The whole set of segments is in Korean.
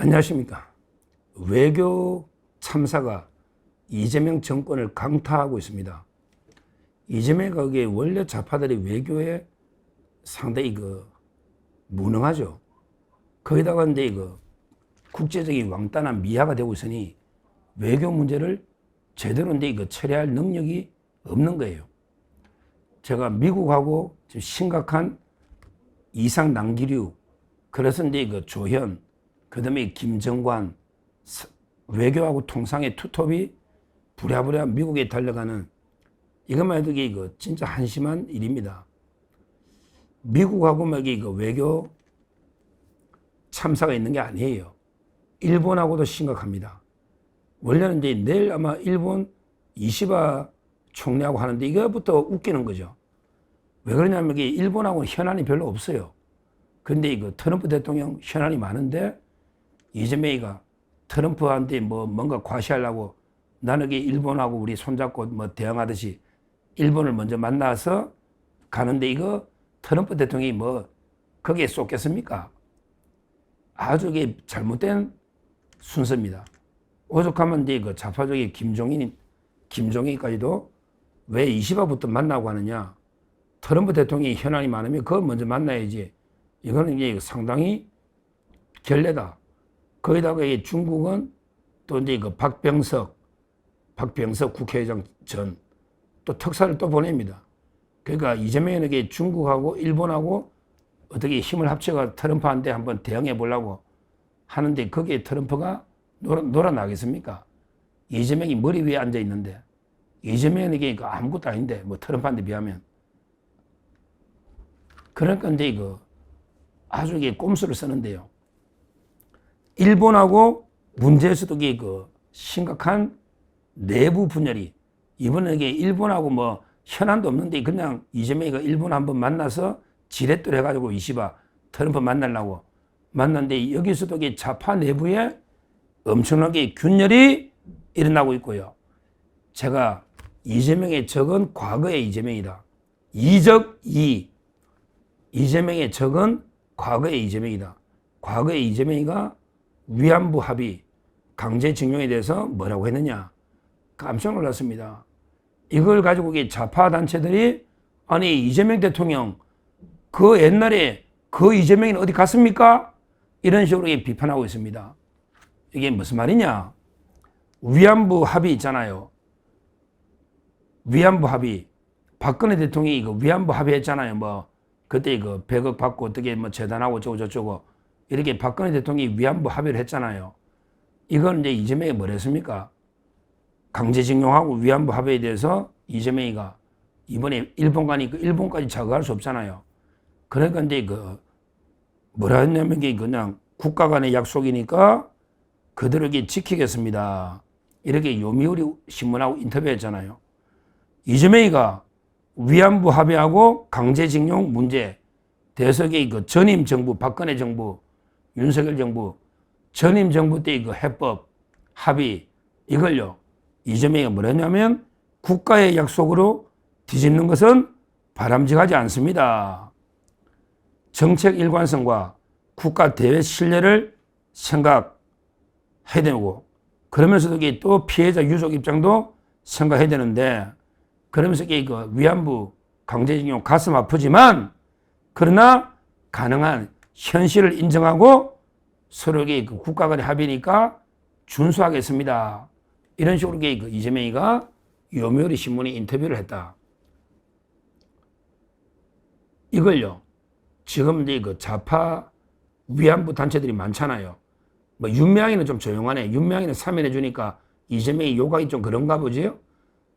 안녕하십니까. 외교 참사가 이재명 정권을 강타하고 있습니다. 이재명 거기에 원래 좌파들이 외교에 상당히 무능하죠. 거기다가 근데 국제적인 왕따나 미화가 되고 있으니 외교 문제를 제대로 처리할 능력이 없는 거예요. 제가 미국하고 지금 심각한 이상 난기류, 그래서 조현, 그 다음에 김정관, 외교하고 통상의 투톱이 부랴부랴 미국에 달려가는, 이것만 해도 이게 진짜 한심한 일입니다. 미국하고 외교 참사가 있는 게 아니에요. 일본하고도 심각합니다. 원래는 내일 아마 일본 이시바 총리하고 하는데 이거부터 웃기는 거죠. 왜 그러냐면 일본하고는 현안이 별로 없어요. 근데 트럼프 대통령 현안이 많은데 이재명이가 트럼프한테 뭔가 과시하려고 나는 일본하고 우리 손잡고 대응하듯이 일본을 먼저 만나서 가는데 트럼프 대통령이 거기에 쏟겠습니까? 아주 잘못된 순서입니다. 오죽하면 좌파적인 김종인까지도 왜 이시바부터 만나고 하느냐? 트럼프 대통령이 현안이 많으면 그걸 먼저 만나야지. 이거는 상당히 결례다. 거기다가 중국은 또 박병석 국회의장 전 또 특사를 또 보냅니다. 그러니까 이재명에게 중국하고 일본하고 어떻게 힘을 합쳐가 트럼프한테 한번 대응해 보려고 하는데 거기에 트럼프가 놀아나겠습니까? 이재명이 머리 위에 앉아 있는데 이재명에게 아무것도 아닌데 트럼프한테 비하면. 그러니까 아주 꼼수를 쓰는데요. 일본하고 문제에서도 심각한 내부 분열이, 이번에 일본하고 현안도 없는데 그냥 이재명이 일본 한번 만나서 지렛대로 해가지고 이시바 트럼프 만나려고 만났는데 여기서도 좌파 내부에 엄청나게 균열이 일어나고 있고요. 제가 이재명의 적은 과거의 이재명이다. 이재명의 적은 과거의 이재명이다. 과거의 이재명이가 위안부 합의, 강제징용에 대해서 뭐라고 했느냐? 깜짝 놀랐습니다. 이걸 가지고 좌파 단체들이 아니 이재명 대통령 그 옛날에 그 이재명이는 어디 갔습니까? 이런 식으로 비판하고 있습니다. 이게 무슨 말이냐? 위안부 합의 있잖아요. 위안부 합의. 박근혜 대통령이 위안부 합의했잖아요. 그때 100억 받고 어떻게 재단하고 저쩌고 이렇게 박근혜 대통령이 위안부 합의를 했잖아요. 이건 이재명이 뭘 했습니까? 강제징용하고 위안부 합의에 대해서 이재명이가 이번에 일본 가니까 일본까지 자극할 수 없잖아요. 그러니까 뭐라 했냐면 그냥 국가 간의 약속이니까 그대로 지키겠습니다. 이렇게 요미우리 신문하고 인터뷰했잖아요. 이재명이가 위안부 합의하고 강제징용 문제 대석의 전임 정부, 박근혜 정부, 윤석열 정부, 전임 정부 때 해법 합의 이걸요. 이재명이가 뭐랬냐면 국가의 약속으로 뒤집는 것은 바람직하지 않습니다. 정책 일관성과 국가 대외 신뢰를 생각해야 되고 그러면서도 또 피해자 유족 입장도 생각해야 되는데 그러면서 위안부 강제징용 가슴 아프지만 그러나 가능한 현실을 인정하고 서로에게 국가 간의 합의니까 준수하겠습니다. 이런 식으로 이재명이가 요미우리 신문에 인터뷰를 했다. 이걸요. 지금 좌파 위안부 단체들이 많잖아요. 윤미향이는 좀 조용하네. 윤미향이는 사면해 주니까 이재명이 요각이 좀 그런가 보지요?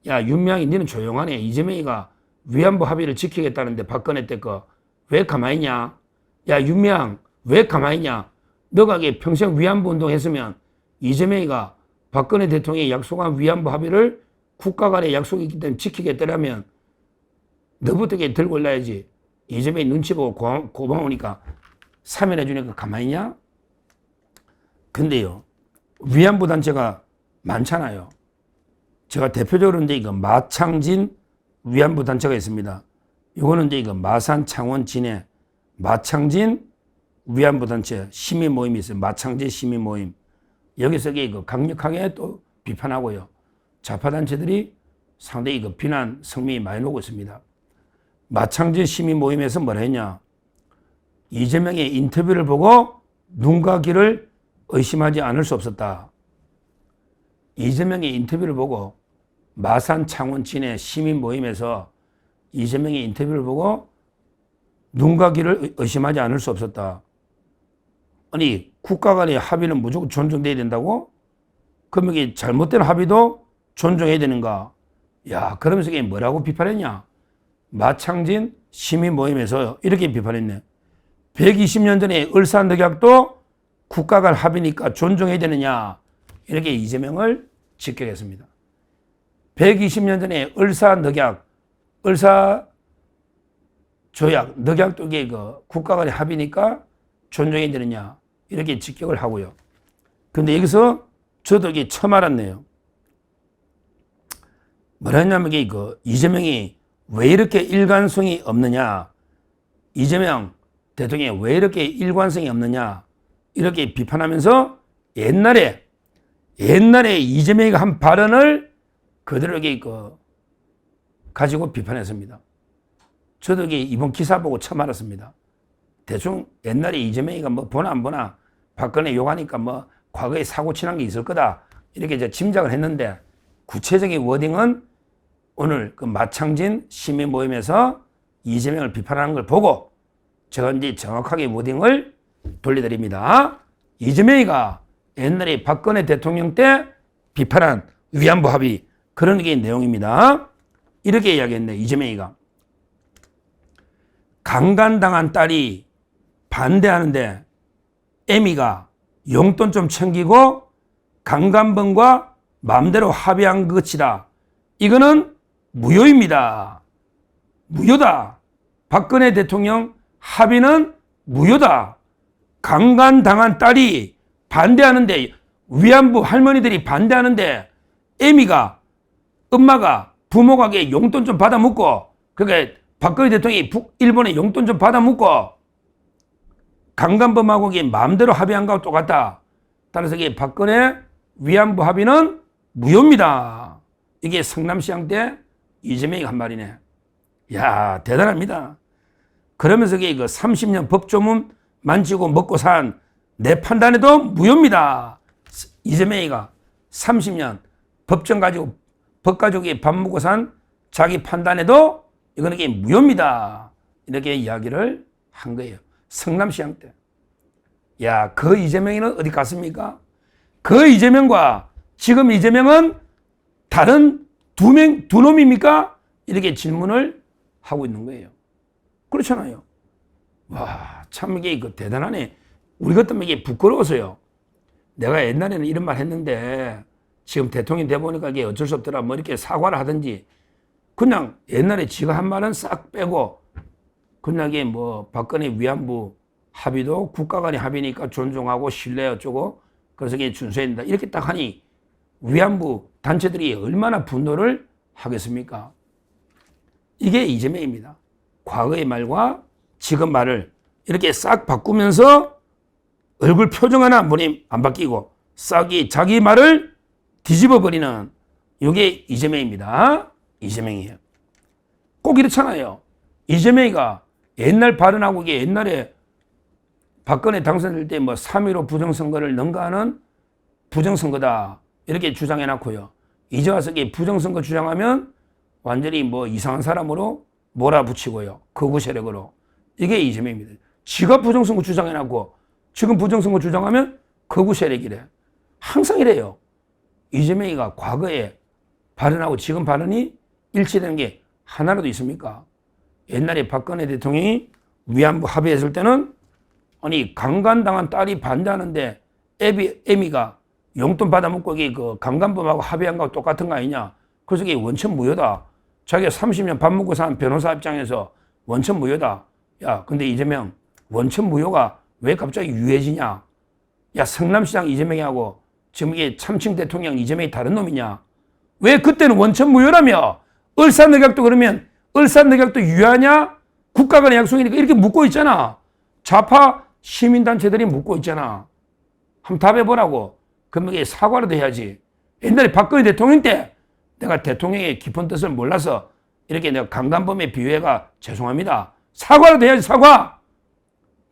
야, 윤미향이 니는 조용하네. 이재명이가 위안부 합의를 지키겠다는데 박근혜 때 왜 가만히 있냐? 야, 윤미향 왜 가만히 있냐? 너가 평생 위안부 운동했으면 이재명이가 박근혜 대통령이 약속한 위안부 합의를 국가 간의 약속이 있기 때문에 지키겠다라면 너부터 들고 올라야지. 이재명이 눈치 보고 고마우니까 사면해 주니까 가만히 있냐? 근데요, 위안부 단체가 많잖아요. 제가 대표적으로 마창진 위안부 단체가 있습니다. 이거는 마산, 창원, 진해, 마창진 위안부 단체 시민 모임이 있어요. 마창제 시민 모임. 여기서 그 강력하게 또 비판하고요. 좌파 단체들이 상당히 그 비난 성명이 많이 나오고 있습니다. 마창제 시민 모임에서 뭐라 했냐? 이재명의 인터뷰를 보고 눈과 귀를 의심하지 않을 수 없었다. 이재명의 인터뷰를 보고 마산 창원 진해 시민 모임에서 이재명의 인터뷰를 보고 눈과 귀를 의심하지 않을 수 없었다. 아니 국가 간의 합의는 무조건 존중돼야 된다고? 그럼 이게 잘못된 합의도 존중해야 되는가? 야, 그러면서 이게 뭐라고 비판했냐? 마창진 시민 모임에서 이렇게 비판했네. 120년 전에 을사늑약도 국가 간 합의니까 존중해야 되느냐? 이렇게 이재명을 직격했습니다. 120년 전에 을사늑약, 을사조약, 늑약도 이게 그 국가 간의 합의니까 존중해야 되느냐? 이렇게 직격을 하고요. 근데 여기서 저도 이게 처음 알았네요. 뭐라 했냐면 이게 그 이재명이 왜 이렇게 일관성이 없느냐? 이재명 대통령이 왜 이렇게 일관성이 없느냐? 이렇게 비판하면서 옛날에 이재명이가 한 발언을 그대로 이게 그 가지고 비판했습니다. 저도 이게 이번 기사 보고 처음 알았습니다. 대충 옛날에 이재명이가 뭐 보나 안 보나 박근혜 욕하니까 뭐 과거에 사고 치는 게 있을 거다. 이렇게 이제 짐작을 했는데 구체적인 워딩은 오늘 그 마창진 시민 모임에서 이재명을 비판하는 걸 보고 제가 이제 정확하게 워딩을 돌려드립니다. 이재명이가 옛날에 박근혜 대통령 때 비판한 위안부 합의 그런 게 내용입니다. 이렇게 이야기했네. 이재명이가 강간당한 딸이 반대하는데 애미가 용돈 좀 챙기고 강간범과 마음대로 합의한 것이다. 이거는 무효입니다. 무효다. 박근혜 대통령 합의는 무효다. 강간당한 딸이 반대하는데 위안부 할머니들이 반대하는데 애미가 엄마가 부모가 용돈 좀 받아 묻고 그러니까 박근혜 대통령이 일본에 용돈 좀 받아 묻고 강간범하고 마음대로 합의한 거하고 똑같다. 따라서 이게 박근혜 위안부 합의는 무효입니다. 이게 성남시장 때 이재명이 한 말이네. 야, 대단합니다. 그러면서 이게 그 30년 법조문 만지고 먹고 산 내 판단에도 무효입니다. 이재명이가 30년 법정 가지고 법 가지고 밥 먹고 산 자기 판단에도 이거는 이게 무효입니다. 이렇게 이야기를 한 거예요. 성남시장 때. 야, 그 이재명이는 어디 갔습니까? 그 이재명과 지금 이재명은 다른 두 놈입니까? 이렇게 질문을 하고 있는 거예요. 그렇잖아요. 와, 참 이게 대단하네. 우리 같으면 이게 부끄러워서요. 내가 옛날에는 이런 말 했는데 지금 대통령 돼 보니까 이게 어쩔 수 없더라. 뭐 이렇게 사과를 하든지 그냥 옛날에 지가 한 말은 싹 빼고 그냥 이게 뭐 박근혜 위안부 합의도 국가 간의 합의니까 존중하고 신뢰 어쩌고 그래서 이게 준수해야 된다. 이렇게 딱 하니 위안부 단체들이 얼마나 분노를 하겠습니까? 이게 이재명입니다. 과거의 말과 지금 말을 이렇게 싹 바꾸면서 얼굴 표정 하나 안 바뀌고 싹이 자기 말을 뒤집어 버리는 이게 이재명입니다. 이재명이에요. 꼭 이렇잖아요. 이재명이가 옛날 발언하고 이게 옛날에 박근혜 당선될 때 뭐 3.15 부정선거를 능가하는 부정선거다. 이렇게 주장해 놨고요. 이제 와서 이게 부정선거 주장하면 완전히 뭐 이상한 사람으로 몰아붙이고요. 거구 세력으로. 이게 이재명입니다. 지가 부정선거 주장해 놨고 지금 부정선거 주장하면 거구 세력이래. 항상 이래요. 이재명이가 과거에 발언하고 지금 발언이 일치되는 게 하나라도 있습니까? 옛날에 박근혜 대통령이 위안부 합의했을 때는 아니 강간당한 딸이 반대하는데 애미가 용돈 받아먹고 이게 그 강간범하고 합의한 거하고 똑같은 거 아니냐? 그래서 이게 원천 무효다. 자기가 30년 밥 먹고 산 변호사 입장에서 원천 무효다. 야, 근데 이재명 원천 무효가 왜 갑자기 유해지냐? 야, 성남시장 이재명이하고 지금 이게 참칭 대통령 이재명이 다른 놈이냐? 왜 그때는 원천 무효라며? 을사늑약도 그러면 을사늑약도 유효하냐? 국가 간의 약속이니까 이렇게 묻고 있잖아. 좌파 시민단체들이 묻고 있잖아. 한번 답해보라고. 그러면 이게 사과라도 해야지. 옛날에 박근혜 대통령 때 내가 대통령의 깊은 뜻을 몰라서 이렇게 내가 강간범에 비유해가 죄송합니다. 사과라도 해야지, 사과!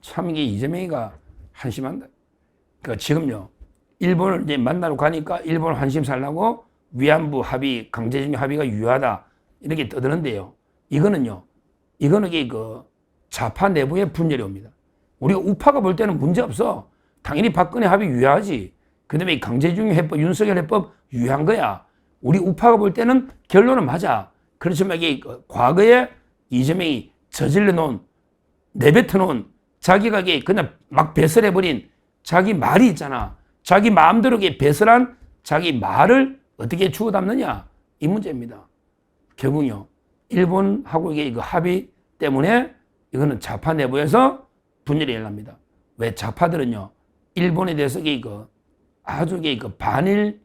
참 이게 이재명이가 한심한다. 그러니까 지금요, 일본을 이제 만나러 가니까 일본 한심 살라고 위안부 합의, 강제징용 합의가 유효하다. 이렇게 떠드는데요. 이거는 이게 그 좌파 내부의 분열이 옵니다. 우리가 우파가 볼 때는 문제 없어. 당연히 박근혜 합의 유효하지. 그 다음에 강제징용 해법, 윤석열 해법 유효한 거야. 우리 우파가 볼 때는 결론은 맞아. 그렇지만 이게 과거에 이재명이 저질러 놓은, 내뱉어 놓은 자기가 그냥 막 배설해버린 자기 말이 있잖아. 자기 마음대로 배설한 자기 말을 어떻게 주워 담느냐. 이 문제입니다. 결국요, 일본하고 이게 합의 때문에 이거는 좌파 내부에서 분열이 일어납니다. 왜 좌파들은요, 일본에 대해서 아주 반일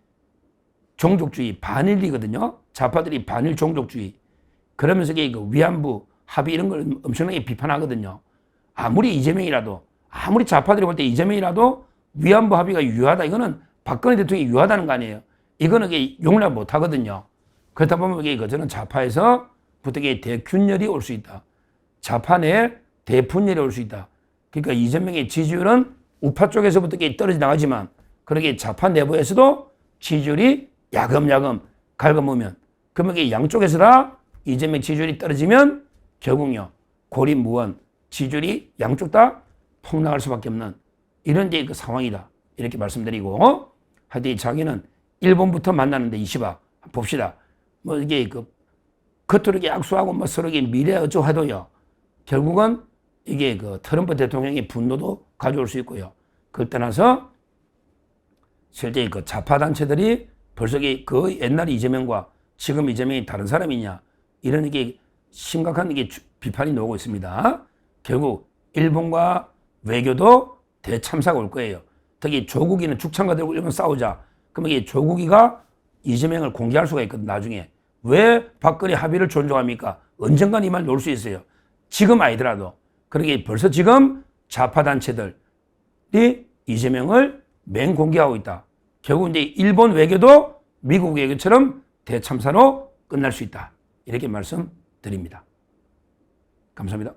종족주의, 반일이거든요. 좌파들이 반일 종족주의. 그러면서 위안부 합의 이런 걸 엄청나게 비판하거든요. 아무리 이재명이라도, 아무리 좌파들이 볼 때 이재명이라도 위안부 합의가 유효하다. 이거는 박근혜 대통령이 유효하다는 거 아니에요. 이거는 용납 못 하거든요. 그렇다 보면 저는 좌파에서부터 대균열이 올 수 있다. 좌파 내에 대분열이 올 수 있다. 그러니까 이재명의 지지율은 우파 쪽에서부터 떨어져 나가지만 그렇게 좌파 내부에서도 지지율이 야금야금 갉아먹으면 그러면 양쪽에서 다 이재명 지지율이 떨어지면 결국요, 고립무원 지지율이 양쪽 다 폭락할 수밖에 없는 이런 그 상황이다. 이렇게 말씀드리고, 하여튼 자기는 일본부터 만나는데 이시바 봅시다. 뭐 이게 겉으로 악수하고 서로 미래 어쩌고 해도요, 결국은 이게 트럼프 대통령의 분노도 가져올 수 있고요. 그걸 떠나서 실제 좌파 단체들이 벌써 그 옛날 이재명과 지금 이재명이 다른 사람이냐, 이런 심각한 비판이 나오고 있습니다. 결국 일본과 외교도 대참사가 올 거예요. 특히 조국이는 죽창가 들고 일본 싸우자. 그러면 조국이가 이재명을 공개할 수가 있거든, 나중에. 왜 박근혜 합의를 존중합니까? 언젠간 이 말 나올 수 있어요. 지금 아니더라도. 그러게 벌써 지금 좌파 단체들이 이재명을 맹공개하고 있다. 결국 이제 일본 외교도 미국 외교처럼 대참사로 끝날 수 있다. 이렇게 말씀드립니다. 감사합니다.